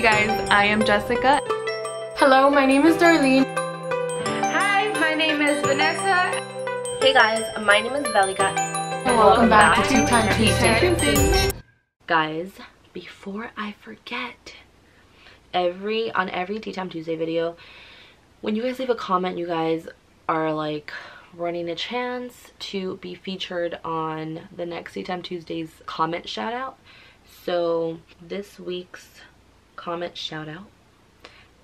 guys, I am Jessica. Hello, my name is Darlene. Hi, my name is Vanessa. Hey guys, my name is Velica. And welcome back to Tea Time Tuesday. Guys, before I forget, on every Tea Time Tuesday video, when you guys leave a comment, you guys are like running a chance to be featured on the next Tea Time Tuesday's comment shout out. So this week's comment shout out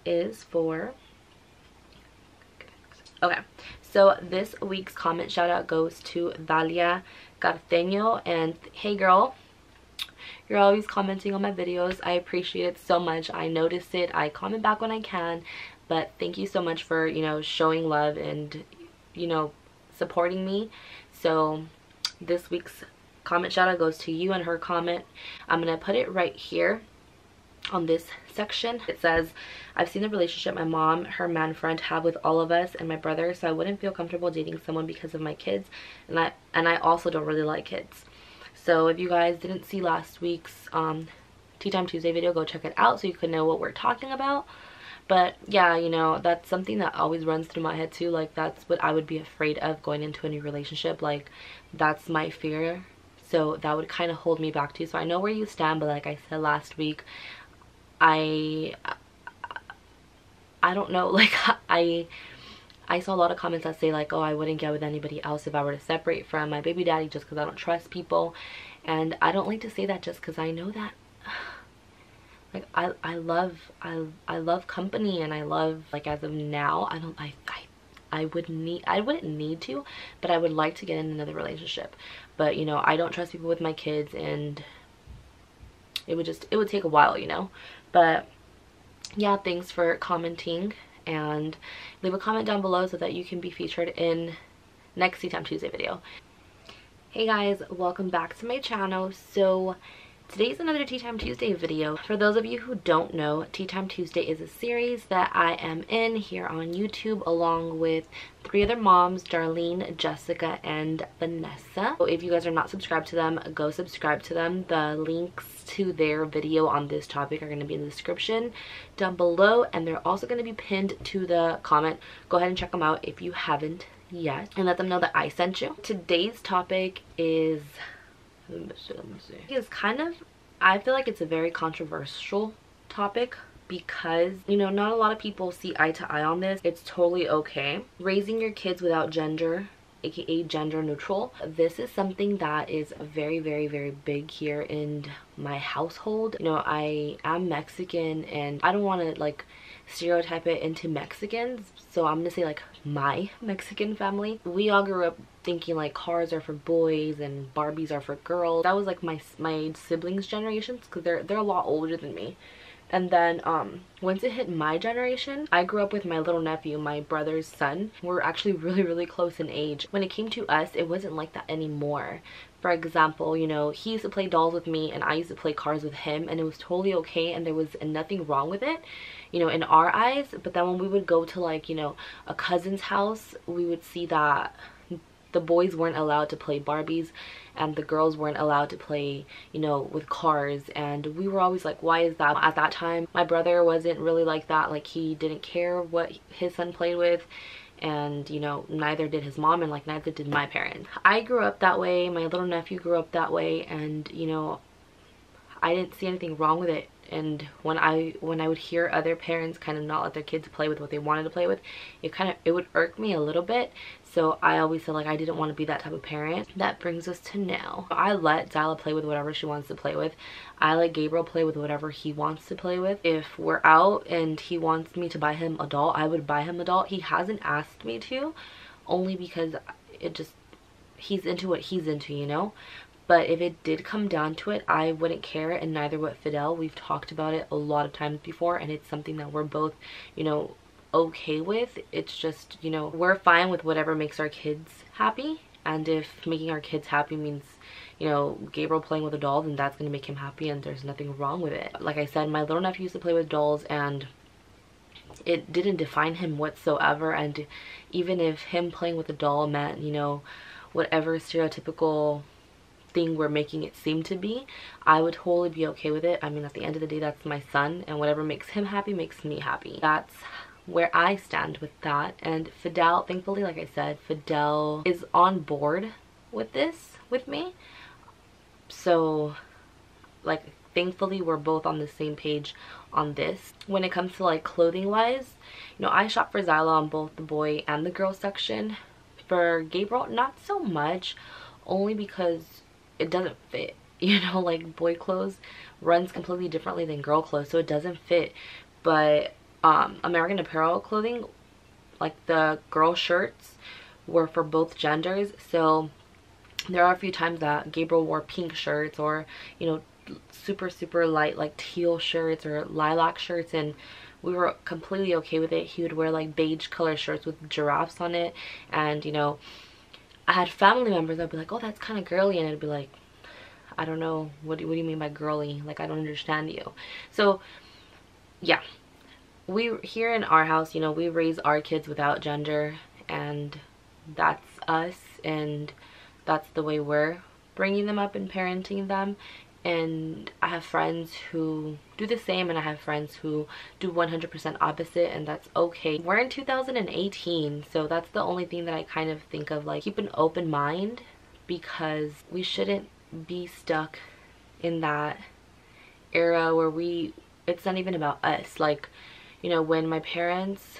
is for, okay, so this week's comment shout out goes to Dalia Carteño. And hey girl, you're always commenting on my videos. I appreciate it so much. I notice it, I comment back when I can, but thank you so much for, you know, showing love and, you know, supporting me. So this week's comment shout out goes to you and her comment. I'm gonna put it right here on this section. It says, I've seen the relationship my mom, her man friend have with all of us and my brother, so I wouldn't feel comfortable dating someone because of my kids, and I also don't really like kids. So if you guys didn't see last week's Tea Time Tuesday video, go check it out so you can know what we're talking about. But yeah, you know, that's something that always runs through my head too. Like, that's what I would be afraid of going into a new relationship. Like, that's my fear. So that would kind of hold me back too. So I know where you stand, but like I said last week, I don't know. Like, I saw a lot of comments that say like, oh, I wouldn't get with anybody else if I were to separate from my baby daddy just because I don't trust people. And I don't like to say that just because I know that, like, I love company, and I love, like, as of now, I wouldn't need to, but I would like to get in another relationship. But, you know, I don't trust people with my kids, and it would take a while, you know. But yeah, thanks for commenting, and leave a comment down below so that you can be featured in next Tea Time Tuesday video. Hey guys, welcome back to my channel. So today's another Tea Time Tuesday video. For those of you who don't know, Tea Time Tuesday is a series that I am in here on YouTube along with 3 other moms, Darlene, Jessica, and Vanessa. So if you guys are not subscribed to them, go subscribe to them. The links to their video on this topic are going to be in the description down below, and they're also going to be pinned to the comment. Go ahead and check them out if you haven't yet, and let them know that I sent you. Today's topic is, let me see. It's kind of, I feel like it's a very controversial topic because, you know, not a lot of people see eye to eye on this. It's totally okay. Raising your kids without gender, aka gender neutral. This is something that is very, very, very big here in my household. You know, I am Mexican, and I don't want to like stereotype it into Mexicans, so I'm gonna say like my Mexican family. We all grew up thinking like cars are for boys and Barbies are for girls. That was like my siblings' generations, because they're a lot older than me. And then once it hit my generation, I grew up with my little nephew, my brother's son. We're actually really, really close in age. When it came to us, it wasn't like that anymore. For example, you know, he used to play dolls with me and I used to play cars with him, and it was totally okay, and there was nothing wrong with it, you know, in our eyes. But then when we would go to like, you know, a cousin's house, we would see that the boys weren't allowed to play Barbies and the girls weren't allowed to play, you know, with cars. And we were always like, why is that? At that time, my brother wasn't really like that. Like, he didn't care what his son played with, and, you know, neither did his mom, and like neither did my parents. I grew up that way, my little nephew grew up that way, and, you know, I didn't see anything wrong with it. And when I would hear other parents kind of not let their kids play with what they wanted to play with, it would irk me a little bit. So I always said like I didn't want to be that type of parent. That brings us to now. I let Zyla play with whatever she wants to play with. I let Gabriel play with whatever he wants to play with. If we're out and he wants me to buy him a doll, I would buy him a doll. He hasn't asked me to, only because he's into what he's into, you know. But if it did come down to it, I wouldn't care, and neither would Fidel. We've talked about it a lot of times before, and it's something that we're both, you know, okay with. It's just, you know, we're fine with whatever makes our kids happy. And if making our kids happy means, you know, Gabriel playing with a doll, then that's going to make him happy, and there's nothing wrong with it. Like I said, my little nephew used to play with dolls, and it didn't define him whatsoever. And even if him playing with a doll meant, you know, whatever stereotypical thing we're making it seem to be, I would totally be okay with it. I mean, at the end of the day, that's my son, and whatever makes him happy makes me happy. That's where I stand with that. And Fidel, thankfully, like I said, Fidel is on board with this with me. So, like, thankfully we're both on the same page on this. When it comes to like clothing wise, you know, I shop for Zyla on both the boy and the girl section. For Gabriel, not so much, only because it doesn't fit. You know, like boy clothes runs completely differently than girl clothes, so it doesn't fit. But American Apparel clothing, like the girl shirts, were for both genders. So there are a few times that Gabriel wore pink shirts, or, you know, super light like teal shirts or lilac shirts, and we were completely okay with it. He would wear like beige color shirts with giraffes on it, and, you know, I had family members that'd be like, oh, that's kind of girly, and I'd be like, I don't know, what do you mean by girly? Like, I don't understand you. So yeah, we here in our house, you know, we raise our kids without gender, and that's us, and that's the way we're bringing them up and parenting them. And I have friends who do the same, and I have friends who do 100% opposite, and that's okay. We're in 2018, so that's the only thing that I kind of think of, like, keep an open mind, because we shouldn't be stuck in that era where it's not even about us. Like, you know, when my parents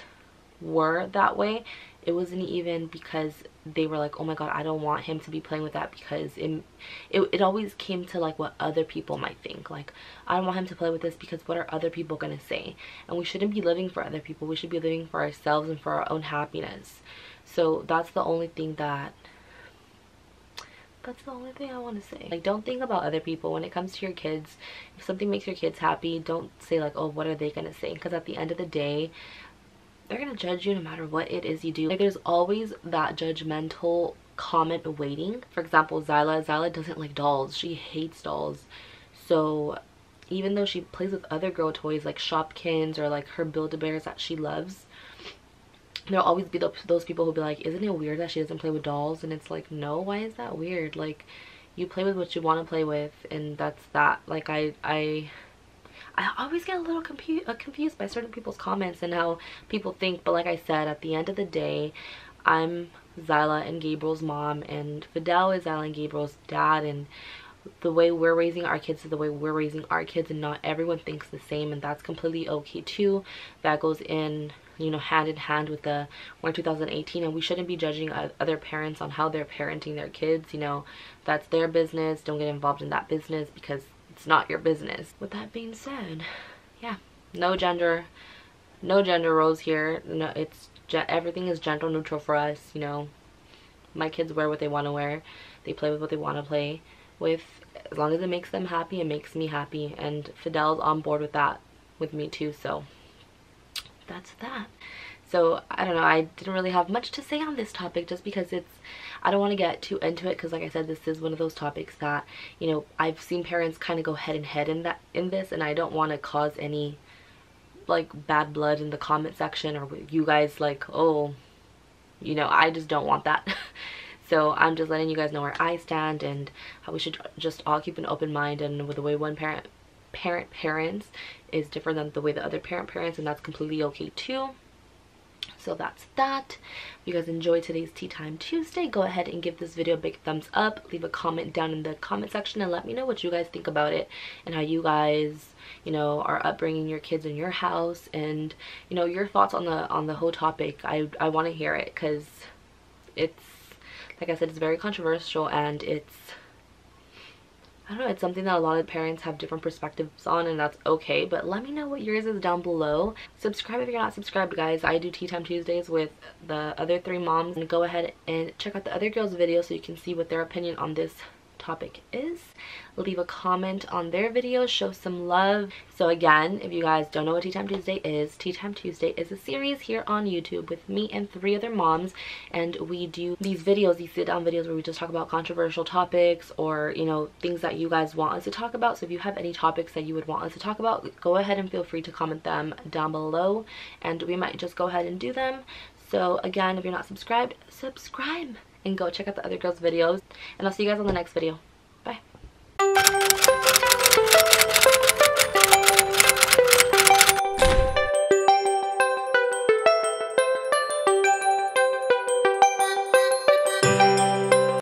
were that way, it wasn't even because they were like, oh my god, I don't want him to be playing with that, because it always came to like what other people might think. Like, I don't want him to play with this because what are other people gonna say? And we shouldn't be living for other people. We should be living for ourselves and for our own happiness. So that's the only thing I want to say. Like, don't think about other people when it comes to your kids. If something makes your kids happy, don't say like, oh, what are they gonna say? Because at the end of the day, they're gonna judge you no matter what it is you do. Like, there's always that judgmental comment waiting. For example, Zyla doesn't like dolls. She hates dolls. So even though she plays with other girl toys like Shopkins or like her Build-A-Bears that she loves, there'll always be those people who'll be like, isn't it weird that she doesn't play with dolls? And it's like, no, why is that weird? Like, you play with what you want to play with, and that's that. Like, I always get a little confused by certain people's comments and how people think. But like I said, at the end of the day, I'm Zyla and Gabriel's mom, and Fidel is Zyla and Gabriel's dad, and the way we're raising our kids is the way we're raising our kids, and not everyone thinks the same, and that's completely okay too. That goes in, you know, hand in hand with we're in 2018, and we shouldn't be judging other parents on how they're parenting their kids. You know, that's their business. Don't get involved in that business, because it's not your business. With that being said, yeah, no gender roles here. No, everything is gender neutral for us. You know, my kids wear what they want to wear, they play with what they want to play with, as long as it makes them happy. It makes me happy, and Fidel's on board with that with me too. So that's that. So I don't know, I didn't really have much to say on this topic, just because I don't want to get too into it, because like I said, this is one of those topics that, you know, I've seen parents kind of go head in this, and I don't want to cause any like bad blood in the comment section, or you guys like, oh, you know, I just don't want that. So I'm just letting you guys know where I stand, and how we should just all keep an open mind, and with the way one parent parents is different than the way the other parents, and that's completely okay too. So that's that. If you guys enjoyed today's Tea Time Tuesday, go ahead and give this video a big thumbs up. Leave a comment down in the comment section and let me know what you guys think about it, and how you guys, you know, are upbringing your kids in your house, and, you know, your thoughts on the whole topic. I want to hear it, because it's, like I said, it's very controversial, and it's, I don't know, it's something that a lot of parents have different perspectives on, and that's okay. But let me know what yours is down below. Subscribe if you're not subscribed, guys. I do Tea Time Tuesdays with the other 3 moms, and go ahead and check out the other girls' video so you can see what their opinion on this topic is. Leave a comment on their videos, show some love. So again, if you guys don't know what Tea Time Tuesday is a series here on YouTube with me and 3 other moms, and we do these videos, these sit down videos, where we just talk about controversial topics, or, you know, things that you guys want us to talk about. So if you have any topics that you would want us to talk about, go ahead and feel free to comment them down below, and we might just go ahead and do them. So again, if you're not subscribed, subscribe, and go check out the other girls' videos, and I'll see you guys on the next video.